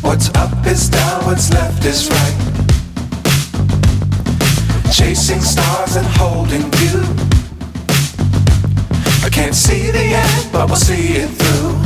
What's up is down, what's left is right. Chasing stars and holding you. I can't see the end, but we'll see it through.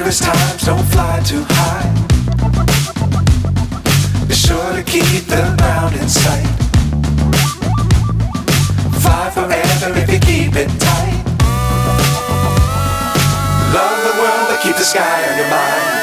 Times don't fly too high. Be sure to keep the ground in sight. Fly forever if you keep it tight. Love the world but keep the sky on your mind.